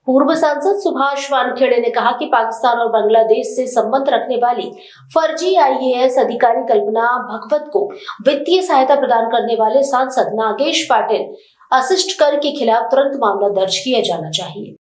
पूर्व सांसद सुभाष वानखेड़े ने कहा कि पाकिस्तान और बांग्लादेश से संबंध रखने वाली फर्जी आईएएस अधिकारी कल्पना भगवत को वित्तीय सहायता प्रदान करने वाले सांसद नागेश पाटिल असिस्टकर के खिलाफ तुरंत मामला दर्ज किया जाना चाहिए।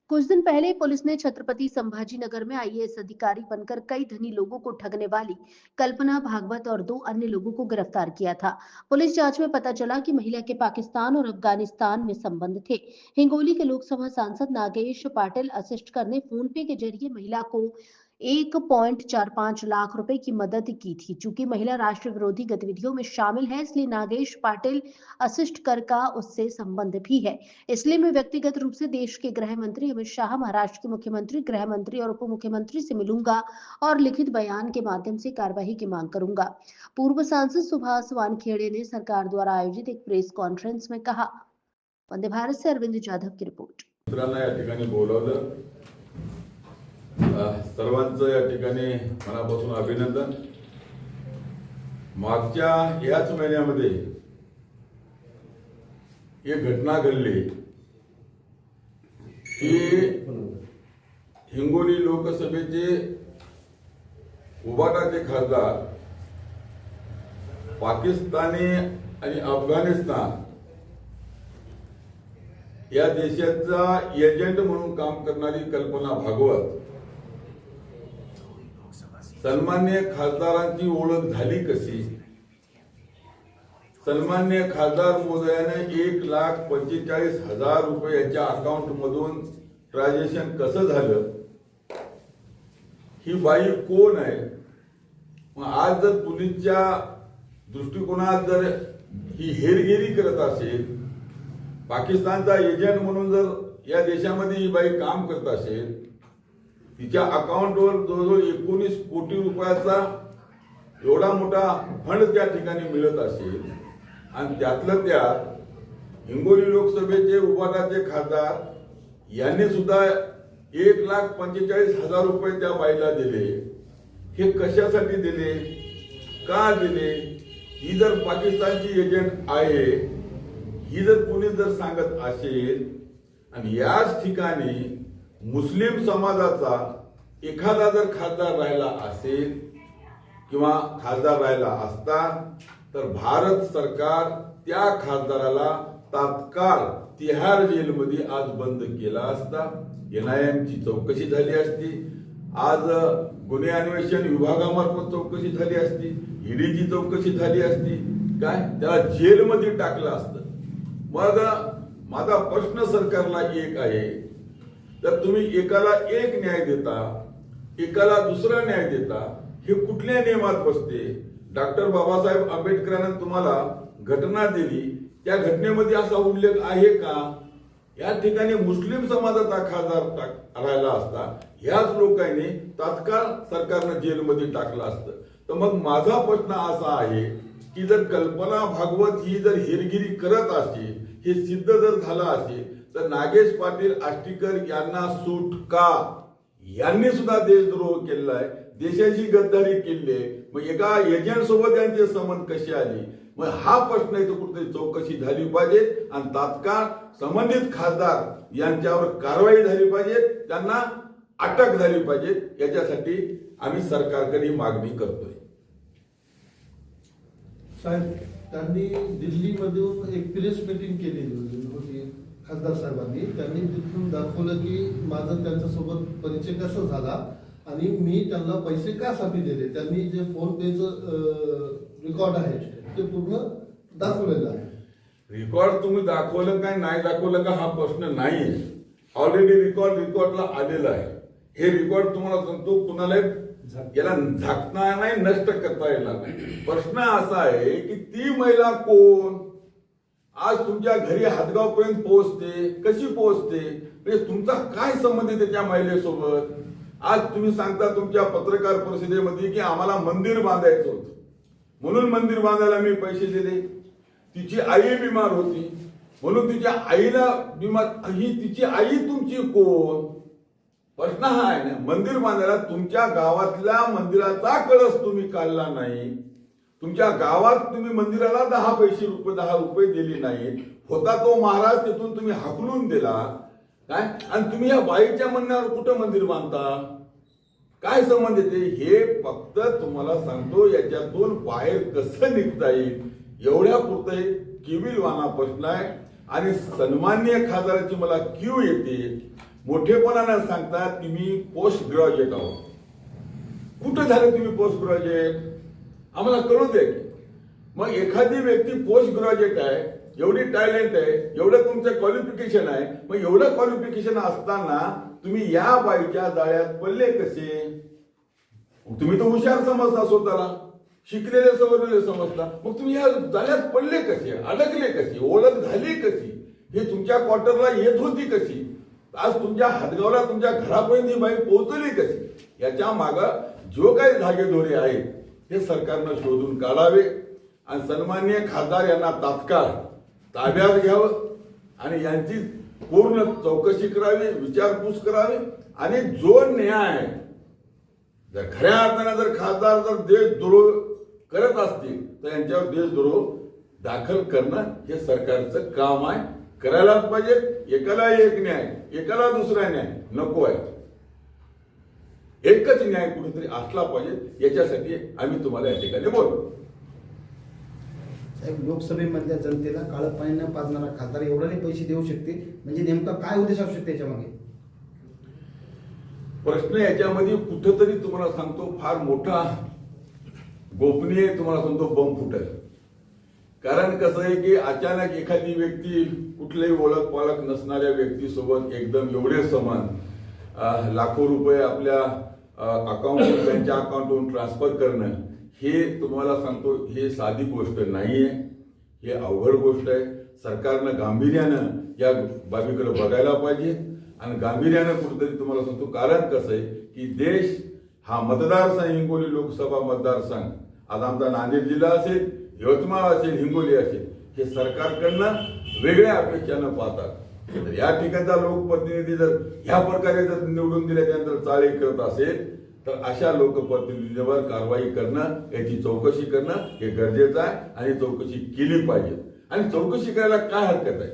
कुछ दिन पहले पुलिस ने छत्रपति संभाजीनगर में आईएएस अधिकारी बनकर कई धनी लोगों को ठगने वाली कल्पना भागवत और 2 अन्य लोगों को गिरफ्तार किया था। पुलिस जांच में पता चला कि महिला के पाकिस्तान और अफगानिस्तान में संबंध थे। हिंगोली के लोकसभा सांसद नागेश पाटिल असिस्टकर ने फोन पे के जरिए महिला को 1.45 लाख रुपए की मदद की थी। चूंकि महिला राष्ट्र विरोधी गतिविधियों में शामिल है, इसलिए नागेश पाटिल असिस्टकर का उससे संबंध भी है। इसलिए मैं व्यक्तिगत रूप से देश के गृह मंत्री अमित शाह, महाराष्ट्र के मुख्यमंत्री, गृह मंत्री और उप मुख्यमंत्री से मिलूंगा और लिखित बयान के माध्यम से कार्रवाई की मांग करूंगा। पूर्व सांसद सुभाष वानखेड़े ने सरकार द्वारा आयोजित एक प्रेस कॉन्फ्रेंस में कहा। वंदे भारत से अरविंद जाधव की रिपोर्ट। सर्वांचं या ठिकाणी मनापासून अभिनंदन। मागच्या याच महिन्यामध्ये एक घटना घडली की हिंगोली लोकसभेचे उभाटाचे खासदार पाकिस्तानी आणि अफगाणिस्तान या देशाचा एजंट म्हणून काम करणारी कल्पना भागवत सन्मान्य खासदारांची ओळख झाली कशी? सन्मान्य खासदार महोदयाने 1,45,000 रुपये याच्या अकाउंट मधून ट्रान्झॅक्शन कसं झालं? ही बाई कोण आहे? मग आज जर पोलीसच्या दृष्टिकोनात जर ही हेरगिरी करत असेल, पाकिस्तानचा एजंट म्हणून जर या देशामध्ये ही बाई काम करत असेल, तिच्या अकाउंटवर जवळजवळ 19 कोटी रुपयाचा एवढा मोठा फंड त्या ठिकाणी मिळत असेल आणि त्यातलं त्यात हिंगोली लोकसभेचे उभाटाचे खासदार यांनी सुद्धा 1,45,000 रुपये त्या बाईला दिले। हे कशासाठी दिले, का दिले? ही जर पाकिस्तानची एजंट आहे, ही जर पोलीस जर सांगत असेल आणि याच ठिकाणी मुस्लिम समाजाचा एखादा जर खासदार राहिला असेल किंवा खासदार राहिला असता तर भारत सरकार त्या खासदाराला तात्काळ तिहार जेलमध्ये आज बंद केला असता। एनआयएमची चौकशी झाली असती, आज गुन्हे अन्वेषण विभागामार्फत चौकशी झाली असती, ईडीची चौकशी झाली असती, काय त्याला जेलमध्ये टाकलं असतं। मग माझा प्रश्न सरकारला एक आहे, जर तुम्ही एकाला एक न्याय देता, एकाला दुसरा न्याय देता, हे कुठल्या नियमात बसते? डॉक्टर बाबासाहेब आंबेडकरांनी तुम्हाला घटना दिली, त्या घटनेमध्ये असा उल्लेख आहे का? या ठिकाणी मुस्लिम समाजाचा खासदार राहिला असता, ह्याच लोकांनी तात्काळ सरकारनं जेलमध्ये टाकलं असतं। तर मग माझा प्रश्न असा आहे की जर कल्पना भागवत ही जर हेरगिरी करत असेल, हे सिद्ध जर झालं असेल, तर नागेश पाटील आष्टीकर यांना सूट का? यांनी सुद्धा देशद्रोह केलाय, देशाची गद्दारी केली आहे। मग एका एजंट सोबत यांचे संबंध कसे आले? मग हा प्रश्न इथं कुठेतरी चौकशी झाली पाहिजे आणि तात्काळ संबंधित खासदार यांच्यावर कारवाई झाली पाहिजे, त्यांना अटक झाली पाहिजे। याच्यासाठी आम्ही सरकारकडे मागणी करतोय। साहेब, त्यांनी दिल्लीमधून एक प्रेस मीटिंग केलेली होती खासदार साहेबांनी। त्यांनी तिथून दाखवलं की माझा त्यांच्यासोबत परिचय कसा झाला आणि मी त्यांना पैसे कासाठी दिले। त्यांनी जे फोन पेचं रेकॉर्ड आहे ते पूर्ण दाखवलेलं आहे। रेकॉर्ड तुम्ही दाखवलं काय नाही दाखवलं का हा प्रश्न नाही, ऑलरेडी रेकॉर्डला आलेला आहे। हे रेकॉर्ड तुम्हाला सांगतो, कुणाला याला झाकता नाही, नष्ट करता येणार नाही। प्रश्न असा आहे की ती महिला कोण? आज तुमच्या घरी हातगाव पर्यंत पोहोचते, कशी पोहोचते? म्हणजे तुमचा काय संबंध आहे त्या महिलेसोबत? आज तुम्ही सांगता तुमच्या पत्रकार परिषदेमध्ये की आम्हाला मंदिर बांधायचं होतं म्हणून मंदिर बांधायला मी पैसे दिले। तिची आई बिमार होती म्हणून तिच्या आईला बिमार, ही तिची आई तुमची कोण? प्रश्न हा आहे ना, मंदिर बांधायला तुमच्या गावातल्या मंदिराचा कळस तुम्ही काढला नाही, तुमच्या गावात तुम्ही मंदिराला 10 रुपये दिले नाहीत, होता तो महाराज तिथून तुम्ही हाकलून दिला काय आणि तुम्ही या बाईच्या म्हणण्यावर कुठं मंदिर बांधता? काय संबंध येते? हे फक्त तुम्हाला सांगतो याच्यातून बाहेर कसं निघता येईल एवढ्या पुरतं केविलवाना प्रश्न आहे. आणि सन्माननीय खासदाराची मला क्यू येते, मोठेपणानं सांगतात की मी पोस्ट ग्रॅज्युएट आहोत. कुठं झालं तुम्ही पोस्ट ग्रॅज्युएट? आम्हाला कळू दे. मग एखादी व्यक्ती पोस्ट ग्रॅज्युएट आहे, एवढी टॅलेंट आहे, एवढं तुमचं क्वालिफिकेशन आहे, मग एवढं क्वालिफिकेशन असताना तुम्ही या बाईच्या जाळ्यात पडले कसे? तुम्ही तर हुशार समजता, स्वतःला शिकलेले सवरलेले समजता, मग तुम्ही या जाळ्यात पडले कसे, अडकले कसे, ओळख झाली कशी, हे तुमच्या क्वार्टरला येत होती कशी, आज तुमच्या हातगावला तुमच्या घरापर्यंत ही बाई पोहोचली कशी? याच्या मागं जो काही धागेदोरे आहेत हे सरकारनं शोधून काढावे आणि सन्माननीय खासदार यांना तात्काळ ताब्यात घ्यावं आणि यांची पूर्ण चौकशी करावी, विचारपूस करावी आणि जो न्याय जर खऱ्या अर्थानं जर खासदार जर देशद्रोह करत असतील तर यांच्यावर देशद्रोह दाखल करणं हे सरकारचं काम आहे. करायलाच पाहिजे. एकाला एक न्याय, एकाला दुसरा न्याय नको आहे. एकच न्याय कुठेतरी असला पाहिजे. याच्यासाठी आम्ही तुम्हाला या ठिकाणी बोलतो. साहेब, लोकसभेमधल्या जनतेला काळं पाणी न पाजणारा खासदार एवढाने पैसे देऊ शकते, म्हणजे नेमका काय उद्देश असू शकते त्याच्या मागे? प्रश्न याच्यामध्ये कुठंतरी तुम्हाला सांगतो फार मोठा गोपनीय तुम्हाला सांगतो बम फुटेल. कारण कसं आहे की अचानक एखादी व्यक्ती कुठल्याही ओळख पाळख नसणाऱ्या व्यक्तीसोबत एकदम एवढे समान लाखो रुपये आपल्या अकाउंट त्यांच्या अकाउंटवरून ट्रान्सफर करणं हे तुम्हाला सांगतो हे साधी गोष्ट नाहीये. हे अवघड गोष्ट आहे. सरकारनं गांभीर्यानं या बाबीकडे बघायला पाहिजे आणि गांभीर्यानं कुठेतरी तुम्हाला सांगतो. कारण कसं आहे की देश हा मतदारसंघ, हिंगोली लोकसभा मतदारसंघ, आज आमचा नांदेड जिल्हा असेल, यवतमाळ असेल, हिंगोली असेल, हे सरकारकडनं वेगळ्या अपेक्षानं पाहतात. तर या ठिकाणचा लोकप्रतिनिधी जर ह्या प्रकारे जर निवडून दिले त्यानंतर चाळे करत असेल तर अशा लोकप्रतिनिधींवर कारवाई करणं, याची चौकशी करणं हे गरजेचं आहे आणि चौकशी केली पाहिजे. आणि चौकशी करायला काय हरकत आहे?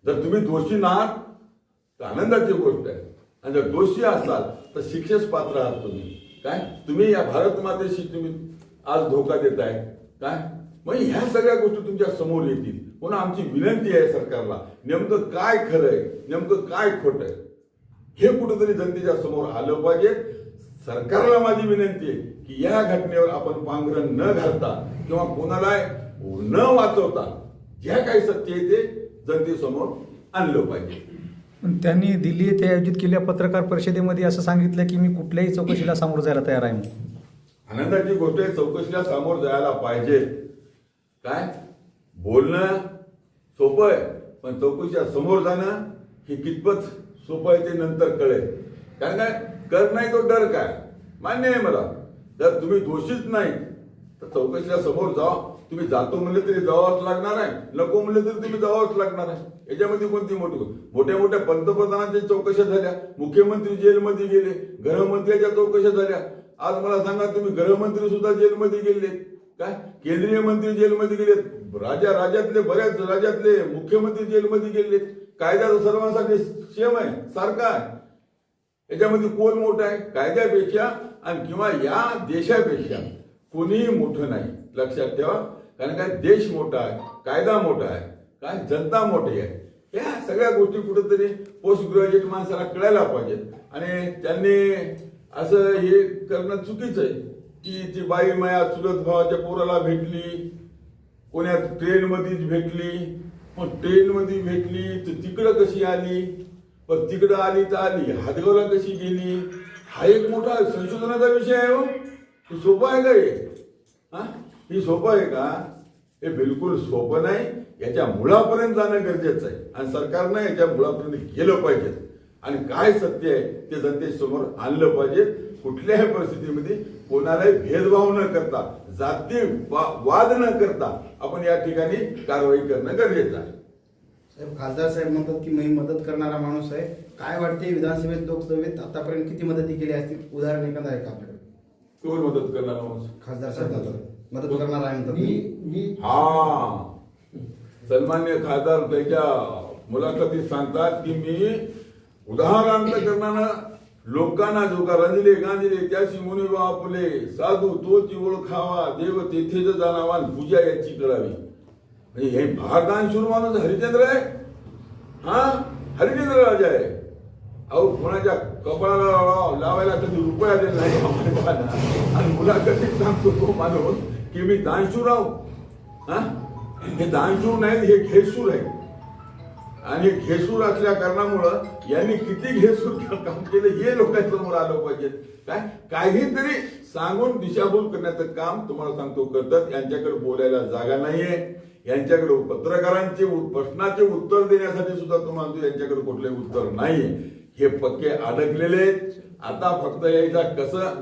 जर तुम्ही दोषी नाहात तर आनंदाची गोष्ट आहे आणि जर दोषी असाल तर शिक्षेस पात्र आहात तुम्ही. काय तुम्ही या भारत मातेशी तुम्ही आज धोका देताय काय? मग ह्या सगळ्या गोष्टी तुमच्या समोर येतील. पुन्हा आमची विनंती आहे सरकारला, नेमकं काय खरंय, नेमकं काय खोटं आहे हे कुठंतरी जनतेच्या समोर आलं पाहिजे. सरकारला माझी विनंती आहे की या घटनेवर आपण पांघरण न घालता किंवा कोणाला न वाचवता ज्या काही सत्य आहे ते जनतेसमोर आणलं पाहिजे. पण त्यांनी दिल्ली येथे आयोजित केलेल्या पत्रकार परिषदेमध्ये असं सांगितलं की मी कुठल्याही चौकशीला सामोरं जायला तयार आहे. आनंदाची गोष्ट आहे. चौकशीला सामोर जायला पाहिजे. काय बोलणं सोपं आहे पण चौकशीच्या समोर जाणं हे कितपत सोपं आहे ते नंतर कळेल. कारण काय कर नाही तो डर काय मान्य आहे मला. जर तुम्ही दोषीच नाही तर चौकशीला समोर जा. तुम्ही जातो म्हणले तरी जावंच लागणार आहे, नको म्हणले तरी तुम्ही जावंच लागणार आहे. याच्यामध्ये कोणती मोठ्या मोठ्या पंतप्रधानांच्या चौकशा झाल्या, मुख्यमंत्री जेलमध्ये गेले, गृहमंत्र्याच्या चौकशा झाल्या. आज मला सांगा तुम्ही गृहमंत्री सुद्धा जेलमध्ये गेलेत काय, केंद्रीय मंत्री जेलमध्ये गेलेत, राज्यातले बऱ्याच राज्यातले मुख्यमंत्री जेलमध्ये गेलेत. कायदा सर्वांसाठी सेम आहे, सारखा आहे. याच्यामध्ये कोण मोठं आहे? कायद्यापेक्षा आणि किंवा या देशापेक्षा कोणीही मोठं नाही. लक्षात ठेवा. कारण काय देश मोठा आहे, कायदा मोठा आहे, काय जनता मोठी आहे. या सगळ्या गोष्टी कुठेतरी पोस्ट ग्रॅज्युएट माणसाला कळायला पाहिजेत. आणि त्यांनी असं हे करणं चुकीचं आहे की ती बाई माया चुलत भावाच्या पोराला भेटली, कोण्यात ट्रेनमध्येच भेटली, मग ट्रेनमध्ये भेटली तर तिकडं कशी आली, पण तिकडं आली तर आली, हातगावला कशी गेली, हा एक मोठा संशोधनाचा विषय आहे. हो हे सोपं आहे का? हे सोपं आहे का? हे बिलकुल सोपं नाही. याच्या मुळापर्यंत जाणं गरजेचं आहे आणि सरकारनं याच्या मुळापर्यंत गेलं पाहिजे आणि काय सत्य आहे ते जनतेसमोर आणलं पाहिजे. कुठल्याही परिस्थितीमध्ये कोणालाही भेदभाव न करता, जाती वाद न करता आपण या ठिकाणी कारवाई करणं गरजेचं आहे. साहेब, खासदार साहेब म्हणतात की मी मदत करणारा माणूस आहे. काय वाटते विधानसभेत लोकसभेत आतापर्यंत किती मदती केली असतील? उदाहरण एखादं आहे का आपल्याकडे? कोण मदत करणार माणूस? खासदार साहेब मदत करणार आहे म्हणतात. मी हा सन्मान्य खासदार त्याच्या मुलाखतीत सांगतात की मी उदाहरणार्थ करणारं लोकांना जो का रंजले गांजले त्याशी मुनिबा फुले साधू तोची ओळखावा देव तेथेच जाणावा आणि पूजा याची करावी. म्हणजे हे भारदानशूर माणूस हरिश्चंद्र आहे. हा हरिश्चंद्र राजा आहे. अहो कोणाच्या कपाळाला लावायला कधी रुपया दिला नाही आम्हाला. आणि मुलाखतीत सांगतो तो माणूस की मी दानशूर आहो. हा हे दानशूर नाही, हे घेसूर आहे. आणि घेसूर असल्या कारणामुळं यांनी किती घेसूर काम केलं हे लोकांसमोर आलं पाहिजे. काय काहीतरी सांगून दिशाभूल करण्याचं काम तुम्हाला सांगतो करतात. यांच्याकडे बोलायला जागा नाहीये. यांच्याकडे पत्रकारांचे प्रश्नाचे उत्तर देण्यासाठी सुद्धा तुम्हाला सांगतो यांच्याकडे कुठले उत्तर नाहीये. हे पक्के अडकलेले आहेत. आता फक्त यायचा कसं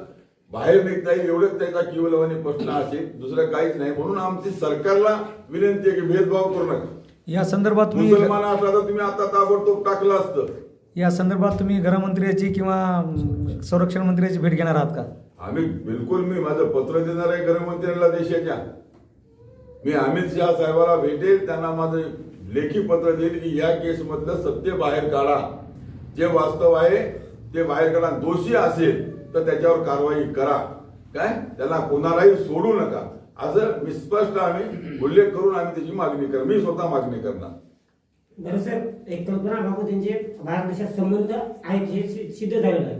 बाहेर निघता येईल एवढंच त्याचा केवलवानी प्रश्न असेल, दुसरं काहीच नाही. म्हणून आमची सरकारला विनंती आहे की भेदभाव करू नका. या संदर्भात मुसलमान असला तर तुम्ही आता ताबडतोब टाकलं असतं. या संदर्भात तुम्ही गृहमंत्र्याची किंवा संरक्षण मंत्र्याची भेट घेणार आहात का? आम्ही बिलकुल, मी माझं पत्र देणार आहे गृहमंत्र्यांना देशाच्या. मी अमित शहा साहेबाला भेटेल, त्यांना माझं लेखी पत्र देईल की या केस मधलं सत्य बाहेर काढा. जे वास्तव आहे ते बाहेर काढा. दोषी असेल तर त्याच्यावर कारवाई करा. काय त्याला कोणालाही सोडू नका असं मी स्पष्ट आम्ही उल्लेख करून आम्ही त्याची मागणी करणार. मी स्वतः मागणी करणार. बरं साहेब, एक कल्पना भागवत यांचे भारत देशात संबंध आहेत हे सिद्ध झालेलं आहे.